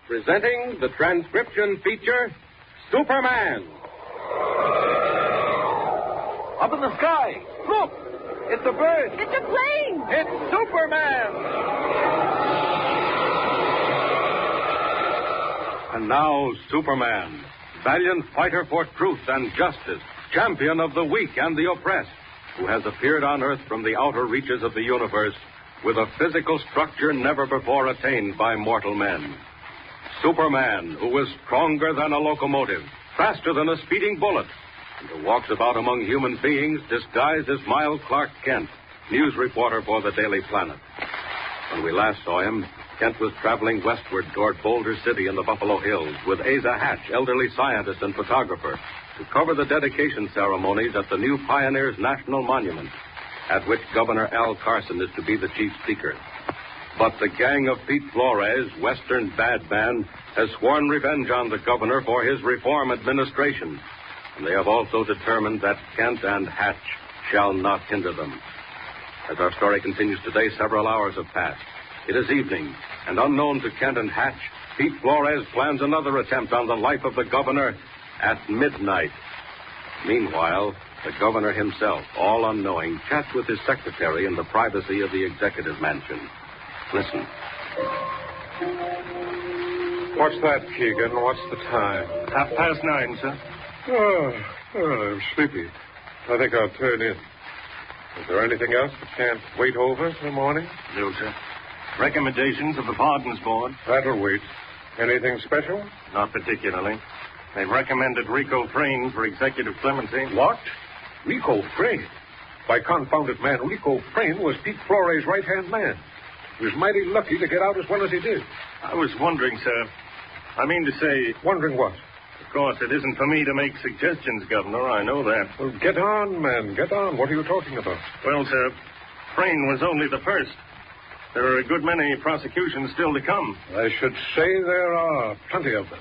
presenting the transcription feature, Superman. Up in the sky. Look! It's a bird. It's a plane. It's Superman. And now, Superman, valiant fighter for truth and justice, champion of the weak and the oppressed, who has appeared on Earth from the outer reaches of the universe with a physical structure never before attained by mortal men. Superman, who is stronger than a locomotive, faster than a speeding bullet, and who walks about among human beings disguised as Miles Clark Kent, news reporter for the Daily Planet. When we last saw him, Kent was traveling westward toward Boulder City in the Buffalo Hills with Asa Hatch, elderly scientist and photographer, to cover the dedication ceremonies at the new Pioneers National Monument, at which Governor Al Carson is to be the chief speaker. But the gang of Pete Flores, Western bad man, has sworn revenge on the governor for his reform administration. And they have also determined that Kent and Hatch shall not hinder them. As our story continues today, several hours have passed. It is evening, and unknown to Kent and Hatch, Pete Flores plans another attempt on the life of the governor at midnight. Meanwhile, the governor himself, all unknowing, chats with his secretary in the privacy of the executive mansion. Listen. What's that, Keegan? What's the time? 9:30, sir. Oh, I'm sleepy. I think I'll turn in. Is there anything else that can't wait over till morning? No, sir. Recommendations of the Pardons Board? That'll wait. Anything special? Not particularly. They've recommended Rico Frayne for executive clemency. What? Rico Frayne? By confounded man, Rico Frayne was Pete Flores' right-hand man. He was mighty lucky to get out as well as he did. I was wondering, sir. I mean to say... Wondering what? Of course, it isn't for me to make suggestions, Governor. I know that. Well, get on, man. Get on. What are you talking about? Well, sir, Frayne was only the first. There are a good many prosecutions still to come. I should say there are plenty of them.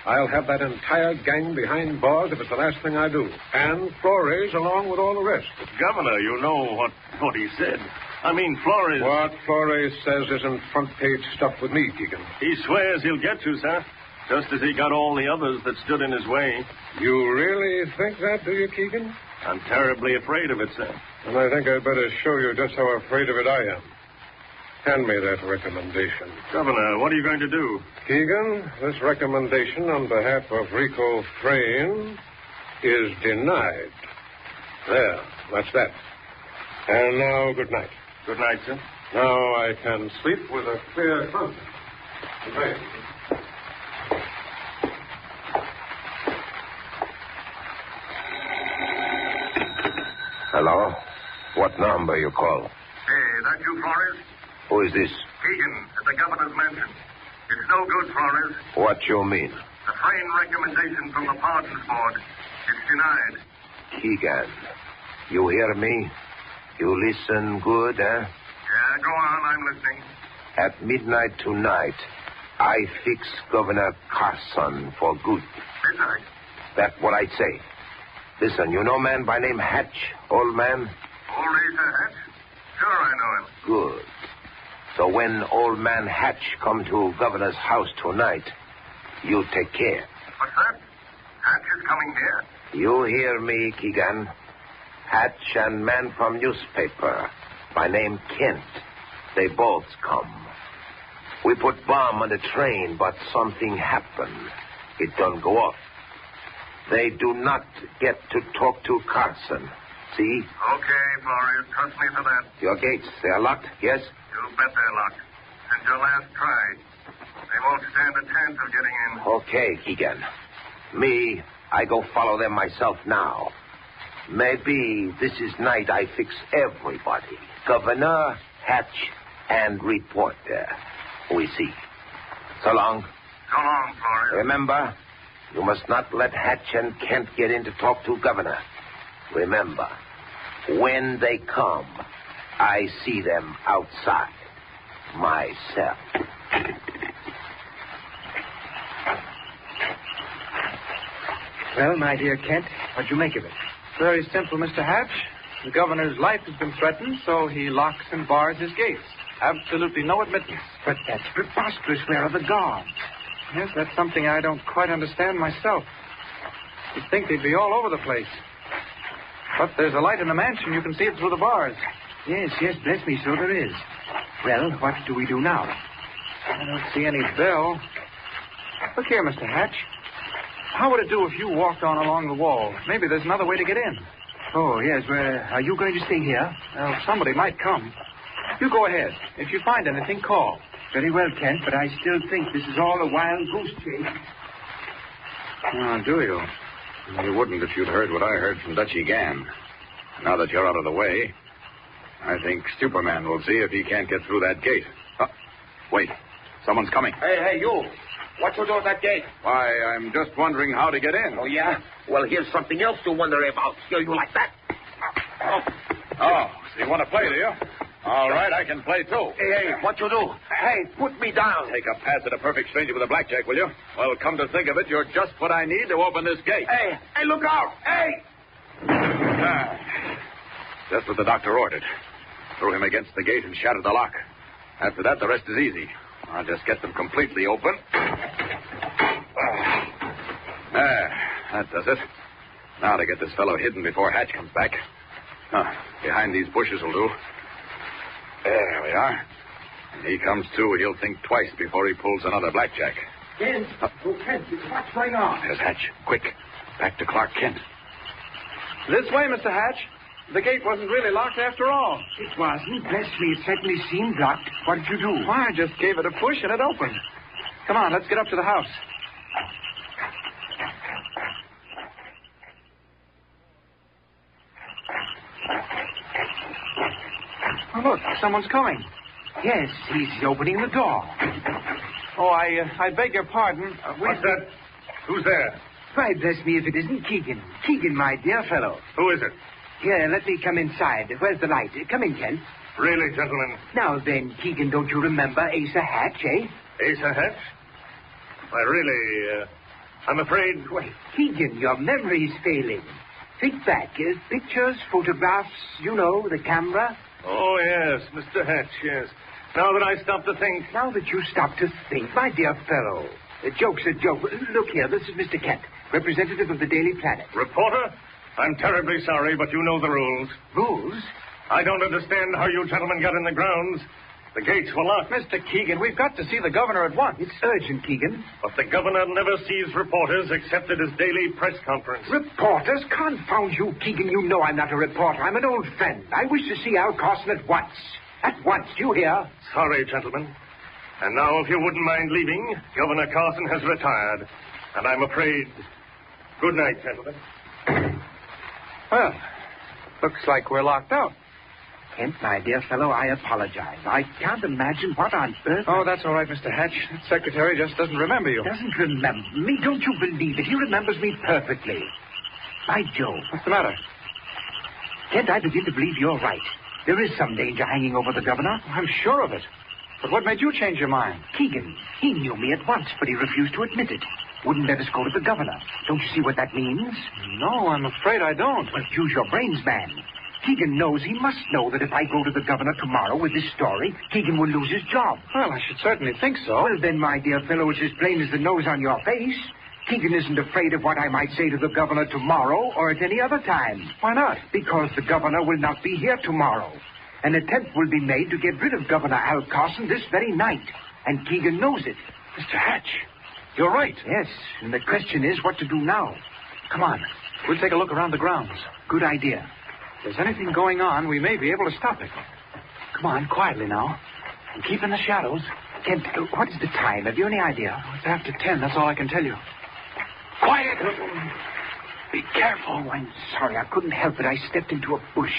I'll have that entire gang behind bars if it's the last thing I do. And Flores along with all the rest. But, Governor, you know what he said. I mean, Flores... What Flores says isn't front-page stuff with me, Keegan. He swears he'll get you, sir. Just as he got all the others that stood in his way. You really think that, do you, Keegan? I'm terribly afraid of it, sir. And I think I'd better show you just how afraid of it I am. Hand me that recommendation. Governor, what are you going to do? Keegan, this recommendation on behalf of Rico Frayne is denied. There, that's that. And now, good night. Good night, sir. Now I can sleep with a clear conscience. Good night. Hello? What number you call? Hey, that you, Flores? Who is this? Keegan, at the governor's mansion. It's no good, Flores. What you mean? The Frayne recommendation from the Pardons Board. It's denied. Keegan, you hear me? You listen good, eh? Yeah, go on. I'm listening. At midnight tonight, I fix Governor Carson for good. Midnight? That's what I say. Listen, you know a man by name Hatch, old man? Old Asa Hatch? Sure, I know him. Good. So when old man Hatch come to Governor's house tonight, you take care. What's that? Hatch is coming here? You hear me, Keegan? Hatch and man from newspaper by name Kent. They both come. We put bomb on the train, but something happened. It don't go off. They do not get to talk to Carson. See? Okay, Flores. Trust me for that. Your gates, they're locked, yes? You bet they're locked. Since your last try. They won't stand a chance of getting in. Okay, Keegan. Me, I go follow them myself now. Maybe this is night I fix everybody. Governor, Hatch, and reporter. We see. So long. So long, Flores. Remember, you must not let Hatch and Kent get in to talk to Governor. Remember, when they come, I see them outside. Myself. Well, my dear Kent, what'd you make of it? Very simple, Mr. Hatch. The governor's life has been threatened, so he locks and bars his gates. Absolutely no admittance. But that's preposterous. Where are the guards? Yes, that's something I don't quite understand myself. You'd think they'd be all over the place. But there's a light in the mansion. You can see it through the bars. Yes, bless me, so there is. Well, what do we do now? I don't see any bell. Look here, Mr. Hatch. How would it do if you walked on along the wall? Maybe there's another way to get in. Oh, yes, well, are you going to stay here? Well, somebody might come. You go ahead. If you find anything, call. Very well, Kent, but I still think this is all a wild goose chase. Oh, do you? You wouldn't if you'd heard what I heard from Dutchy Gann. Now that you're out of the way, I think Superman will see if he can't get through that gate. Wait. Someone's coming. Hey, you. What you do at that gate? Why, I'm just wondering how to get in. Oh, yeah? Well, here's something else to wonder about. Scare you like that? Oh, so you want to play, do you? All right, I can play, too. Hey, what you do? Hey, put me down. Take a pass at a perfect stranger with a blackjack, will you? Well, come to think of it, you're just what I need to open this gate. Hey, look out. Hey! Just what the doctor ordered. Threw him against the gate and shattered the lock. After that, the rest is easy. I'll just get them completely open. That does it. Now to get this fellow hidden before Hatch comes back. Behind these bushes will do. There we are. When he comes to, he'll think twice before he pulls another blackjack. Kent, Kent, what's going on? There's Hatch. Quick. Back to Clark Kent. This way, Mr. Hatch. The gate wasn't really locked after all. It wasn't. Bless me, it certainly seemed locked. What did you do? Why, I just gave it a push and it opened. Come on, let's get up to the house. Oh, look, someone's coming. Yes, he's opening the door. Oh, I beg your pardon. What's that? Who's there? Why, bless me, if it isn't Keegan. Keegan, my dear fellow. Who is it? Here, let me come inside. Where's the light? Come in, Kent. Really, gentlemen? Now then, Keegan, don't you remember Asa Hatch, eh? Asa Hatch? I really, I'm afraid... Why, Keegan, your memory's failing. Think back. Pictures, photographs, you know, the camera. Oh, yes, Mr. Hatch, yes. Now that I stop to think... Now that you stop to think, my dear fellow. A joke's a joke. Look here, this is Mr. Kent, representative of the Daily Planet. Reporter? I'm terribly sorry, but you know the rules. Rules? I don't understand how you gentlemen got in the grounds. The gates were locked. Mr. Keegan, we've got to see the governor at once. It's urgent, Keegan. But the governor never sees reporters except at his daily press conference. Reporters? Confound you, Keegan. You know I'm not a reporter. I'm an old friend. I wish to see Al Carson at once. At once, do you hear? Sorry, gentlemen. And now, if you wouldn't mind leaving, Governor Carson has retired. And I'm afraid... Good night, gentlemen. Well, looks like we're locked out. Kent, my dear fellow, I apologize. I can't imagine what on earth... Oh, that's all right, Mr. Hatch. The secretary just doesn't remember you. Doesn't remember me? Don't you believe it? He remembers me perfectly. By Jove. What's the matter? Kent, I begin to believe you're right. There is some danger hanging over the governor. I'm sure of it. But what made you change your mind? Keegan. He knew me at once, but he refused to admit it. Wouldn't let us go to the governor. Don't you see what that means? No, I'm afraid I don't. Well, use your brains, man. Keegan knows, he must know that if I go to the governor tomorrow with this story, Keegan will lose his job. Well, I should certainly think so. Well, then, my dear fellow, it's as plain as the nose on your face. Keegan isn't afraid of what I might say to the governor tomorrow or at any other time. Why not? Because the governor will not be here tomorrow. An attempt will be made to get rid of Governor Al Carson this very night. And Keegan knows it. Mr. Hatch, you're right. Yes, and the question is what to do now. Come on. We'll take a look around the grounds. Good idea. If there's anything going on, we may be able to stop it. Come on, quietly now. And keep in the shadows. Kent, what is the time? Have you any idea? It's after 10, that's all I can tell you. Quiet! Be careful. Oh, I'm sorry. I couldn't help it. I stepped into a bush.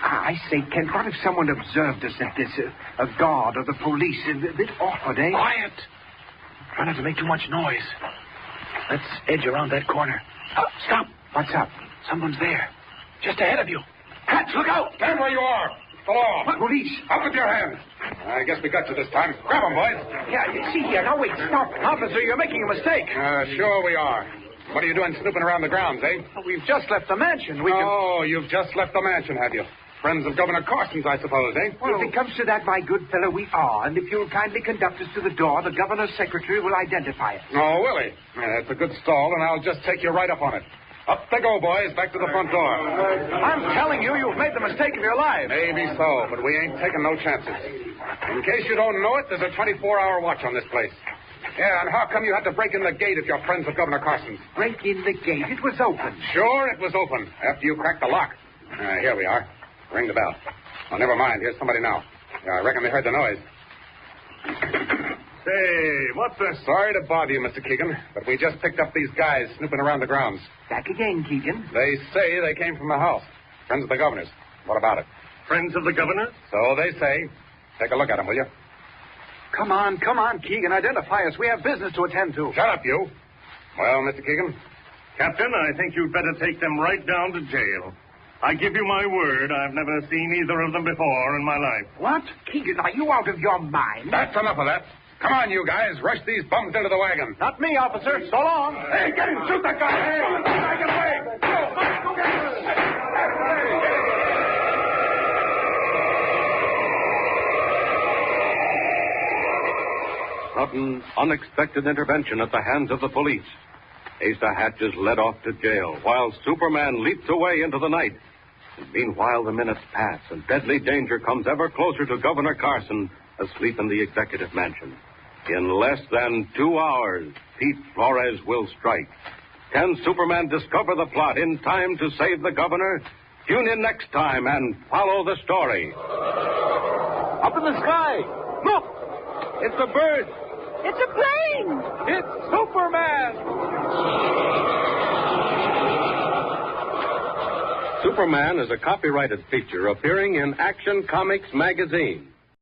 I say, Kent, what if someone observed us at this? A guard or the police? A bit awkward, eh? Quiet! Try not to make too much noise. Let's edge around that corner. Stop! What's up? Someone's there. Just ahead of you. Hatch, look out! Stand where you are. The law. What? Police? Up with your hands. I guess we got you this time. Grab them, boys. Yeah, see here. Now, wait. Stop. Officer, you're making a mistake. Sure we are. What are you doing snooping around the grounds, eh? We've just left the mansion. We can... Oh, you've just left the mansion, have you? Friends of Governor Carson's, I suppose, eh? Well, if it comes to that, my good fellow, we are. And if you'll kindly conduct us to the door, the governor's secretary will identify us. Oh, will he? That's a good stall, and I'll just take you right up on it. Up they go, boys, back to the front door. I'm telling you, you've made the mistake of your life. Maybe so, but we ain't taking no chances. In case you don't know it, there's a 24-hour watch on this place. Yeah, and how come you had to break in the gate if you're friends of Governor Carson's? Break in the gate. It was open. Sure, it was open after you cracked the lock. Here we are. Ring the bell. Oh, never mind. Here's somebody now. Yeah, I reckon they heard the noise. Say, what's this? Sorry to bother you, Mr. Keegan, but we just picked up these guys snooping around the grounds. Back again, Keegan. They say they came from the house. Friends of the governor's. What about it? Friends of the governor? So they say. Take a look at them, will you? Come on, Keegan. Identify us. We have business to attend to. Shut up, you. Well, Mr. Keegan? Captain, I think you'd better take them right down to jail. I give you my word, I've never seen either of them before in my life. What? Keegan, are you out of your mind? That's enough of that. Come on, you guys. Rush these bums into the wagon. Not me, officer. So long. Hey, get him. Shoot that guy. Hey, wagon away. Go get him. Sudden, unexpected intervention at the hands of the police. Asa Hatch is led off to jail, while Superman leaps away into the night. And meanwhile, the minutes pass, and deadly danger comes ever closer to Governor Carson, asleep in the executive mansion. In less than 2 hours, Pete Flores will strike. Can Superman discover the plot in time to save the governor? Tune in next time and follow the story. Up in the sky. Look. It's a bird. It's a plane. It's Superman. Superman is a copyrighted feature appearing in Action Comics magazine.